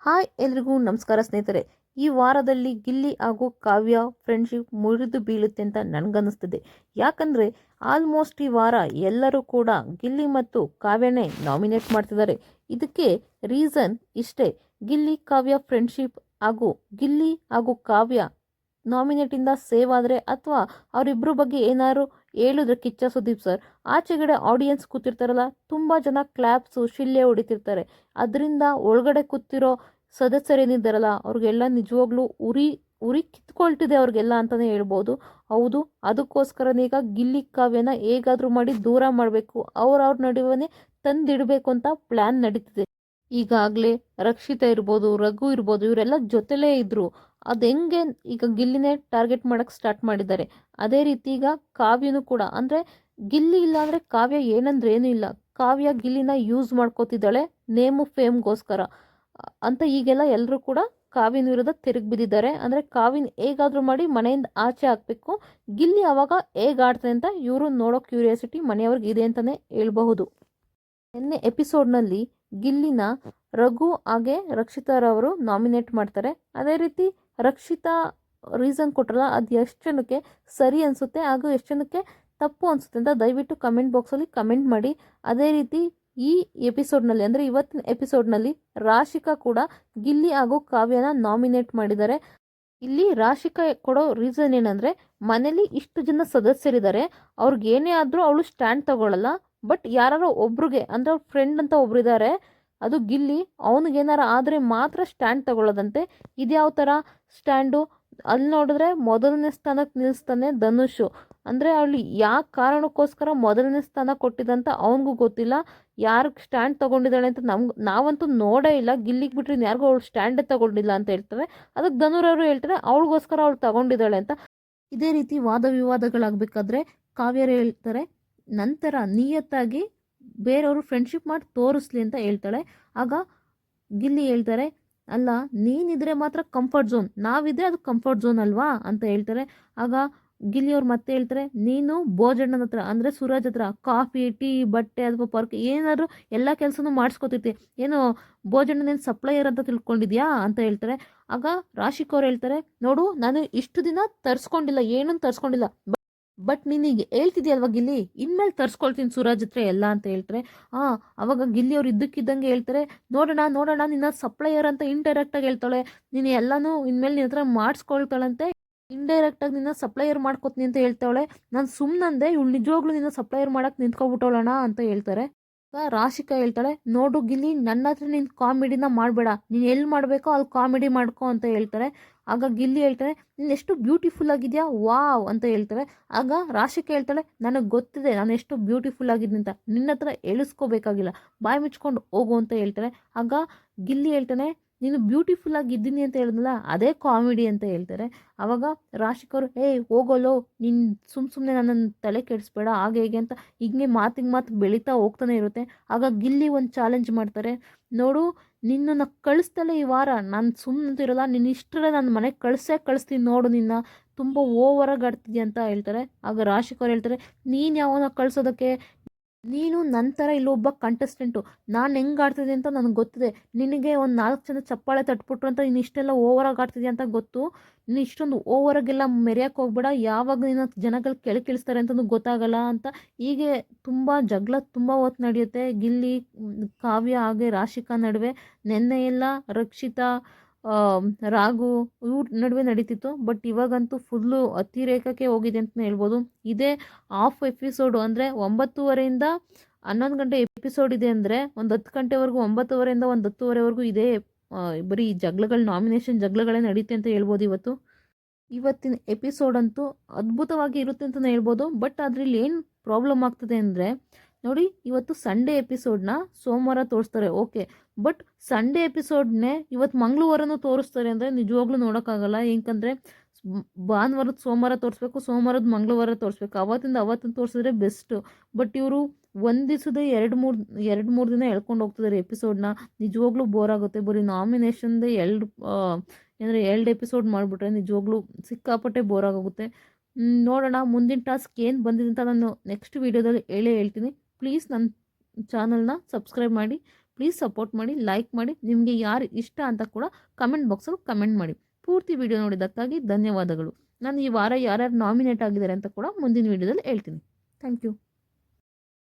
Hi ಎಲ್ರಿಗೂ ನಮಸ್ಕಾರ ಸ್ನೇಹಿತರೆ. ಈ ವಾರದಲ್ಲಿ ಗಿಲ್ಲಿ ಹಾಗೂ ಕಾವ್ಯ ಫ್ರೆಂಡ್ಶಿಪ್ ಮುರಿದು ಬೀಳುತ್ತೆ ಅಂತ ನನಗನ್ನಿಸ್ತಿದೆ. ಯಾಕಂದರೆ ಆಲ್ಮೋಸ್ಟ್ ಈ ವಾರ ಎಲ್ಲರೂ ಕೂಡ ಗಿಲ್ಲಿ ಮತ್ತು ಕಾವ್ಯನೇ ನಾಮಿನೇಟ್ ಮಾಡ್ತಿದ್ದಾರೆ. ಇದಕ್ಕೆ ರೀಸನ್ ಇಷ್ಟೇ, ಗಿಲ್ಲಿ ಕಾವ್ಯ ಫ್ರೆಂಡ್ಶಿಪ್ ಹಾಗೂ ಗಿಲ್ಲಿ ಹಾಗೂ ಕಾವ್ಯ ನಾಮಿನೇಟಿಂದ ಸೇವ್ ಆದರೆ ಅಥವಾ ಅವರಿಬ್ಬರ ಬಗ್ಗೆ ಏನಾದ್ರು ಹೇಳಿದ್ರೆ ಕಿಚ್ಚ ಸುದೀಪ್ ಸರ್, ಆಚೆಗಡೆ ಆಡಿಯನ್ಸ್ ಕೂತಿರ್ತಾರಲ್ಲ ತುಂಬ ಜನ ಕ್ಲಾಪ್ಸು ಶಿಲ್ಲೆ ಹೊಡಿತಿರ್ತಾರೆ. ಅದರಿಂದ ಒಳಗಡೆ ಕೂತಿರೋ ಸದಸ್ಯರೇನಿದ್ದಾರಲ್ಲ ಅವ್ರಿಗೆಲ್ಲ ನಿಜವಾಗ್ಲೂ ಉರಿ ಉರಿ ಕಿತ್ಕೊಳ್ತಿದೆ ಅವ್ರಿಗೆಲ್ಲ ಅಂತಲೇ ಹೇಳ್ಬೋದು. ಹೌದು, ಅದಕ್ಕೋಸ್ಕರನೇ ಈಗ ಗಿಲ್ಲಿ ಕಾವ್ಯನ ಹೇಗಾದರೂ ಮಾಡಿ ದೂರ ಮಾಡಬೇಕು, ಅವ್ರ ನಡುವೆ ತಂದಿಡಬೇಕು ಅಂತ ಪ್ಲ್ಯಾನ್ ನಡೀತಿದೆ. ಈಗಾಗಲೇ ರಕ್ಷಿತಾ ಇರ್ಬೋದು, ರಘು ಇರ್ಬೋದು, ಇವರೆಲ್ಲ ಜೊತೆಲೇ ಇದ್ದರು. ಅದು ಹೆಂಗೆ ಈಗ ಗಿಲ್ಲಿನೇ ಟಾರ್ಗೆಟ್ ಮಾಡೋಕ್ಕೆ ಸ್ಟಾರ್ಟ್ ಮಾಡಿದ್ದಾರೆ. ಅದೇ ರೀತಿ ಈಗ ಕಾವ್ಯನೂ ಕೂಡ, ಅಂದರೆ ಗಿಲ್ಲಿ ಇಲ್ಲ ಅಂದರೆ ಕಾವ್ಯ ಏನಂದ್ರೆ ಏನೂ ಇಲ್ಲ. ಕಾವ್ಯ ಗಿಲ್ಲಿನ ಯೂಸ್ ಮಾಡ್ಕೋತಿದ್ದಾಳೆ ನೇಮು ಫೇಮ್ಗೋಸ್ಕರ ಅಂತ ಈಗೆಲ್ಲ ಎಲ್ಲರೂ ಕೂಡ ಕಾವ್ಯನ ವಿರುದ್ಧ ತಿರುಗಿ ಬಿದ್ದಿದ್ದಾರೆ. ಅಂದರೆ ಕಾವ್ಯನ ಹೇಗಾದರೂ ಮಾಡಿ ಮನೆಯಿಂದ ಆಚೆ ಹಾಕಬೇಕು, ಗಿಲ್ಲಿ ಅವಾಗ ಹೇಗೆ ಆಡ್ತಾನೆ ಅಂತ ಇವರು ನೋಡೋ ಕ್ಯೂರಿಯಾಸಿಟಿ ಮನೆಯವ್ರಿಗೆ ಇದೆ ಅಂತಲೇ ಹೇಳ್ಬಹುದು. ನಿನ್ನೆ ಎಪಿಸೋಡ್ನಲ್ಲಿ ಗಿಲ್ಲಿನ ರಘು ಹಾಗೆ ರಕ್ಷಿತಾರವರು ನಾಮಿನೇಟ್ ಮಾಡ್ತಾರೆ. ಅದೇ ರೀತಿ ರಕ್ಷಿತಾ ರೀಸನ್ ಕೊಟ್ಟರಲ್ಲ, ಅದು ಎಷ್ಟು ಜನಕ್ಕೆ ಸರಿ ಅನಿಸುತ್ತೆ ಹಾಗೂ ಎಷ್ಟು ಜನಕ್ಕೆ ತಪ್ಪು ಅನಿಸುತ್ತೆ ಅಂತ ದಯವಿಟ್ಟು ಕಮೆಂಟ್ ಬಾಕ್ಸಲ್ಲಿ ಕಮೆಂಟ್ ಮಾಡಿ. ಅದೇ ರೀತಿ ಈ ಎಪಿಸೋಡ್ನಲ್ಲಿ, ಅಂದರೆ ಇವತ್ತಿನ ಎಪಿಸೋಡ್ನಲ್ಲಿ ರಾಶಿಕಾ ಕೂಡ ಗಿಲ್ಲಿ ಹಾಗೂ ಕಾವ್ಯನ ನಾಮಿನೇಟ್ ಮಾಡಿದ್ದಾರೆ. ಇಲ್ಲಿ ರಾಶಿಕಾ ಕೊಡೋ ರೀಸನ್ ಏನಂದರೆ, ಮನೇಲಿ ಇಷ್ಟು ಜನ ಸದಸ್ಯರಿದ್ದಾರೆ, ಅವ್ರಿಗೆ ಏನೇ ಆದರೂ ಅವಳು ಸ್ಟ್ಯಾಂಡ್ ತಗೊಳ್ಳಲ್ಲ. ಬಟ್ ಯಾರೋ ಒಬ್ರಿಗೆ, ಅಂದರೆ ಅವ್ರ ಫ್ರೆಂಡ್ ಅಂತ ಒಬ್ರಿದ್ದಾರೆ, ಅದು ಗಿಲ್ಲಿ, ಅವನಿಗೇನಾರ ಆದರೆ ಮಾತ್ರ ಸ್ಟ್ಯಾಂಡ್ ತಗೊಳ್ಳೋದಂತೆ. ಇದ್ಯಾವ ಥರ ಸ್ಟ್ಯಾಂಡು? ಅಲ್ಲಿ ನೋಡಿದ್ರೆ ಮೊದಲನೇ ಸ್ಥಾನಕ್ಕೆ ನಿಲ್ಲಿಸ್ತಾನೆ ಧನುಷು. ಅಂದರೆ ಅವಳು ಯಾವ ಕಾರಣಕ್ಕೋಸ್ಕರ ಮೊದಲನೇ ಸ್ಥಾನ ಕೊಟ್ಟಿದ್ದಂತ ಅವನಿಗೂ ಗೊತ್ತಿಲ್ಲ. ಯಾರಿಗೆ ಸ್ಟ್ಯಾಂಡ್ ತೊಗೊಂಡಿದ್ದಾಳೆ ಅಂತ ನಾವಂತೂ ನೋಡೇ ಇಲ್ಲ. ಗಿಲ್ಲಿಗೆ ಬಿಟ್ಟರೆ ಯಾರಿಗೂ ಅವಳು ಸ್ಟ್ಯಾಂಡೇ ತಗೊಂಡಿಲ್ಲ ಅಂತ ಹೇಳ್ತಾರೆ. ಅದಕ್ಕೆ ಧನುರವರು ಹೇಳ್ತಾರೆ ಅವಳಿಗೋಸ್ಕರ ಅವಳು ತಗೊಂಡಿದ್ದಾಳೆ ಅಂತ. ಇದೇ ರೀತಿ ವಾದ ವಿವಾದಗಳಾಗಬೇಕಾದ್ರೆ ಕಾವ್ಯರು ಹೇಳ್ತಾರೆ, ನಂತರ ನಿಯತ್ತಾಗಿ ಬೇರೆಯವರು ಫ್ರೆಂಡ್ಶಿಪ್ ಮಾಡಿ ತೋರಿಸ್ಲಿ ಅಂತ ಹೇಳ್ತಾಳೆ. ಆಗ ಗಿಲ್ಲಿ ಹೇಳ್ತಾರೆ, ಅಲ್ಲ ನೀನಿದ್ರೆ ಮಾತ್ರ ಕಂಫರ್ಟ್ ಝೋನ್, ನಾವಿದ್ರೆ ಅದು ಕಂಫರ್ಟ್ ಝೋನ್ ಅಲ್ವಾ ಅಂತ ಹೇಳ್ತಾರೆ. ಆಗ ಗಿಲ್ಲಿಯವ್ರು ಮತ್ತೆ ಹೇಳ್ತಾರೆ, ನೀನು ಭೋಜಣ್ಣನ ಹತ್ರ, ಅಂದರೆ ಸೂರಜ್ ಹತ್ರ ಕಾಫಿ ಟೀ ಬಟ್ಟೆ ಅಥವಾ ಪರ್ಕ್ ಏನಾದರೂ ಎಲ್ಲ ಕೆಲಸನೂ ಮಾಡಿಸ್ಕೊತಿರ್ತಿ, ಏನು ಭೋಜಣ್ಣನೇನು ಸಪ್ಲೈಯರ್ ಅಂತ ತಿಳ್ಕೊಂಡಿದ್ಯಾ ಅಂತ ಹೇಳ್ತಾರೆ. ಆಗ ರಾಶಿಕ್ ಅವ್ರು ಹೇಳ್ತಾರೆ, ನೋಡು ನಾನು ಇಷ್ಟು ದಿನ ತರಿಸ್ಕೊಂಡಿಲ್ಲ, ಏನೂ ತರಿಸ್ಕೊಂಡಿಲ್ಲ, ಬಟ್ ನೀನೀಗ ಹೇಳ್ತಿದ್ಯಲ್ವ ಗಿಲ್ಲಿ, ಇನ್ಮೇಲೆ ತರಿಸ್ಕೊಳ್ತೀನಿ ಸೂರಜ್ ಹತ್ರ ಎಲ್ಲ ಅಂತ ಹೇಳ್ತಾರೆ. ಅವಾಗ ಗಿಲ್ಲಿ ಅವ್ರು ಇದ್ದಕ್ಕಿದ್ದಂಗೆ ಹೇಳ್ತಾರೆ, ನೋಡೋಣ ನಿನ್ನ ಸಪ್ಲೈಯರ್ ಅಂತ ಇಂಡೈರೆಕ್ಟಾಗಿ ಹೇಳ್ತಾಳೆ, ನೀನು ಎಲ್ಲನೂ ಇನ್ಮೇಲೆ ನಿನ್ನ ಹತ್ರ ಮಾಡಿಸ್ಕೊಳ್ತಾಳಂತೆ, ಇಂಡೈರೆಕ್ಟಾಗಿ ನಿನ್ನ ಸಪ್ಲೈಯರ್ ಮಾಡ್ಕೊತೀನಿ ಅಂತ ಹೇಳ್ತಾವಳೆ. ನಾನು ಸುಮ್ಮನಂದೆ, ಇವಳು ನಿಜವಾಗ್ಲೂ ನಿನ್ನ ಸಪ್ಲೈಯರ್ ಮಾಡೋಕ್ಕೆ ನಿಂತ್ಕೊಬಿಟ್ಟವಳಣ ಅಂತ ಹೇಳ್ತಾರೆ. ರಾಶಿಕಾ ಹೇಳ್ತಾಳೆ, ನೋಡು ಗಿಲ್ಲಿ, ನನ್ನ ಹತ್ರ ನೀನು ಕಾಮಿಡಿನ ಮಾಡಬೇಡ, ನೀನು ಎಲ್ಲಿ ಮಾಡಬೇಕೋ ಅಲ್ಲಿ ಕಾಮಿಡಿ ಮಾಡ್ಕೊ ಅಂತ ಹೇಳ್ತಾರೆ. ಆಗ ಗಿಲ್ಲಿ ಹೇಳ್ತಾನೆ, ನೀನು ಎಷ್ಟು ಬ್ಯೂಟಿಫುಲ್ ಆಗಿದೆಯಾ, ವಾವ್ ಅಂತ ಹೇಳ್ತಾರೆ. ಆಗ ರಾಶಿಕಾ ಹೇಳ್ತಾಳೆ, ನನಗೆ ಗೊತ್ತಿದೆ ನಾನು ಎಷ್ಟು ಬ್ಯೂಟಿಫುಲ್ ಆಗಿದ್ದೀನಿ ಅಂತ, ನಿನ್ನ ಹತ್ರ ಎಳಿಸ್ಕೋಬೇಕಾಗಿಲ್ಲ, ಬಾಯಿ ಮುಚ್ಕೊಂಡು ಹೋಗು ಅಂತ ಹೇಳ್ತಾರೆ. ಆಗ ಗಿಲ್ಲಿ ಹೇಳ್ತಾನೆ, ನೀನು ಬ್ಯೂಟಿಫುಲ್ ಆಗಿದ್ದೀನಿ ಅಂತ ಹೇಳಿದ್ನಲ್ಲ ಅದೇ ಕಾಮಿಡಿ ಅಂತ ಹೇಳ್ತಾರೆ. ಆವಾಗ ರಾಶಿಕವರು, ಹೋಗೋಲೋ ನೀನು ಸುಮ್ಮನೆ ನನ್ನನ್ನು ತಲೆ ಕೆಡಿಸ್ಬೇಡ ಹಾಗೆ ಹೇಗೆ ಅಂತ ಹಿಂಗೆ ಮಾತಿಗೆ ಮಾತು ಬೆಳೀತಾ ಹೋಗ್ತಾನೆ ಇರುತ್ತೆ. ಆಗ ಗಿಲ್ಲಿ ಒಂದು ಚಾಲೆಂಜ್ ಮಾಡ್ತಾರೆ, ನೋಡು ನಿನ್ನನ್ನು ಕಳಿಸ್ತಲೇ ಈ ವಾರ ನಾನು ಸುಮ್ಮನಿರಲ್ಲ, ನಿನ್ನ ಇಷ್ಟರಲ್ಲೇ ನನ್ನ ಮನೆಗೆ ಕಳಿಸ್ತೀನಿ ನೋಡು, ನಿನ್ನ ತುಂಬ ಓವರಾಗಿ ಆಡ್ತಿದ್ಯಾ ಅಂತ ಹೇಳ್ತಾರೆ. ಆಗ ರಾಶಿಕವ್ರು ಹೇಳ್ತಾರೆ, ನೀನು ಯಾವನ ಕಳಿಸೋದಕ್ಕೆ, ನೀನು ನಂತರ ಇಲ್ಲೊಬ್ಬ ಕಂಟೆಸ್ಟೆಂಟು, ನಾನು ಹೆಂಗೆ ಆಡ್ತಿದ್ದೆ ಅಂತ ನನಗೆ ಗೊತ್ತಿದೆ, ನಿನಗೆ ಒಂದು 4 ಜನ ಚಪ್ಪಾಳೆ ತಟ್ಬಿಟ್ರು ಅಂತ ನೀನು ಇಷ್ಟೆಲ್ಲ ಓವರಾಗಿ ಆಡ್ತಿದ್ಯಾ ಅಂತ ಗೊತ್ತು, ನೀನು ಇಷ್ಟೊಂದು ಓವರಾಗೆಲ್ಲ ಮೆರೆಯೋಕ್ಕೆ ಹೋಗ್ಬೇಡ, ಯಾವಾಗ ನಿನ್ನ ಜನಗಳು ಕೆಳಕಿಳಿಸ್ತಾರೆ ಅಂತಲೂ ಗೊತ್ತಾಗಲ್ಲ ಅಂತ. ಹೀಗೆ ತುಂಬ ಜಗಳ ತುಂಬ ಹೊತ್ತು ನಡೆಯುತ್ತೆ ಗಿಲ್ಲಿ ಕಾವ್ಯ ಹಾಗೆ ರಾಶಿಕಾ ನಡುವೆ. ನೆನ್ನೆ ಎಲ್ಲ ರಕ್ಷಿತಾ ರಾಘು ಇವ್ರ ನಡುವೆ ನಡೀತಿತ್ತು. ಬಟ್ ಇವಾಗಂತೂ ಫುಲ್ಲು ಅತಿರೇಕಕ್ಕೆ ಹೋಗಿದೆ ಅಂತಲೇ ಹೇಳ್ಬೋದು. ಇದೇ ಹಾಫ್ ಎಪಿಸೋಡು, ಅಂದರೆ 9:30ಯಿಂದ 11 ಗಂಟೆ ಎಪಿಸೋಡ್ ಇದೆ, ಅಂದರೆ ಒಂದು 10 ಗಂಟೆವರೆಗೂ, 9:30ಯಿಂದ ಒಂದು 10:30ವರೆಗೂ ಇದೇ ಬರೀ ಜಗಳಗಳು, ನಾಮಿನೇಷನ್ ಜಗಳಗಳೇ ನಡೀತೆ ಅಂತ ಹೇಳ್ಬೋದು. ಇವತ್ತಿನ ಎಪಿಸೋಡ್ ಅಂತೂ ಅದ್ಭುತವಾಗಿ ಇರುತ್ತೆ ಅಂತಲೇ ಹೇಳ್ಬೋದು. ಬಟ್ ಅದ್ರಲ್ಲಿ ಏನು ಪ್ರಾಬ್ಲಮ್ ಆಗ್ತದೆ ಅಂದರೆ, ನೋಡಿ ಇವತ್ತು ಸಂಡೇ ಎಪಿಸೋಡ್ನ ಸೋಮವಾರ ತೋರಿಸ್ತಾರೆ, ಓಕೆ, ಬಟ್ ಸಂಡೇ ಎಪಿಸೋಡ್ನೇ ಇವತ್ತು ಮಂಗಳವಾರನೂ ತೋರಿಸ್ತಾರೆ ಅಂದರೆ ನಿಜವಾಗ್ಲೂ ನೋಡೋಕ್ಕಾಗಲ್ಲ. ಏಕೆಂದರೆ ಭಾನುವಾರದ ಸೋಮವಾರ ತೋರಿಸ್ಬೇಕು, ಸೋಮವಾರದ ಮಂಗಳವಾರ ತೋರಿಸ್ಬೇಕು, ಅವತ್ತಿನ ತೋರಿಸಿದ್ರೆ ಬೆಸ್ಟು. ಬಟ್ ಇವರು ಒಂದು ದಿವಸದ 2-3 ದಿನ ಎಳ್ಕೊಂಡು ಹೋಗ್ತಿದ್ದಾರೆ ಎಪಿಸೋಡ್ನ. ನಿಜವಾಗ್ಲೂ ಬೋರ್ ಆಗುತ್ತೆ. ಬರೀ ನಾಮಿನೇಷನ್ದೇ 2 ಎಪಿಸೋಡ್ ಮಾಡಿಬಿಟ್ರೆ ನಿಜವಾಗ್ಲೂ ಸಿಕ್ಕಾಪಟ್ಟೆ ಬೋರ್ ಆಗೋಗುತ್ತೆ. ನೋಡೋಣ ಮುಂದಿನ ಟಾಸ್ಕ್ ಏನು ಬಂದಿದೆ ಅಂತ ನಾನು ನೆಕ್ಸ್ಟ್ ವೀಡಿಯೋದಲ್ಲಿ ಹೇಳ್ತೀನಿ. ಪ್ಲೀಸ್ ನನ್ನ ಚಾನಲ್ನ ಸಬ್ಸ್ಕ್ರೈಬ್ ಮಾಡಿ. ಪ್ಲೀಸ್ ಸಪೋರ್ಟ್ ಮಾಡಿ, ಲೈಕ್ ಮಾಡಿ. ನಿಮಗೆ ಯಾರು ಇಷ್ಟ ಅಂತ ಕೂಡ ಕಮೆಂಟ್ ಬಾಕ್ಸಲ್ಲಿ ಕಮೆಂಟ್ ಮಾಡಿ. ಪೂರ್ತಿ ವಿಡಿಯೋ ನೋಡಿದ್ದಕ್ಕಾಗಿ ಧನ್ಯವಾದಗಳು. ನಾನು ಈ ವಾರ ಯಾರ್ಯಾರು ನಾಮಿನೇಟ್ ಆಗಿದ್ದಾರೆ ಅಂತ ಕೂಡ ಮುಂದಿನ ವಿಡಿಯೋದಲ್ಲಿ ಹೇಳ್ತೀನಿ. Thank you.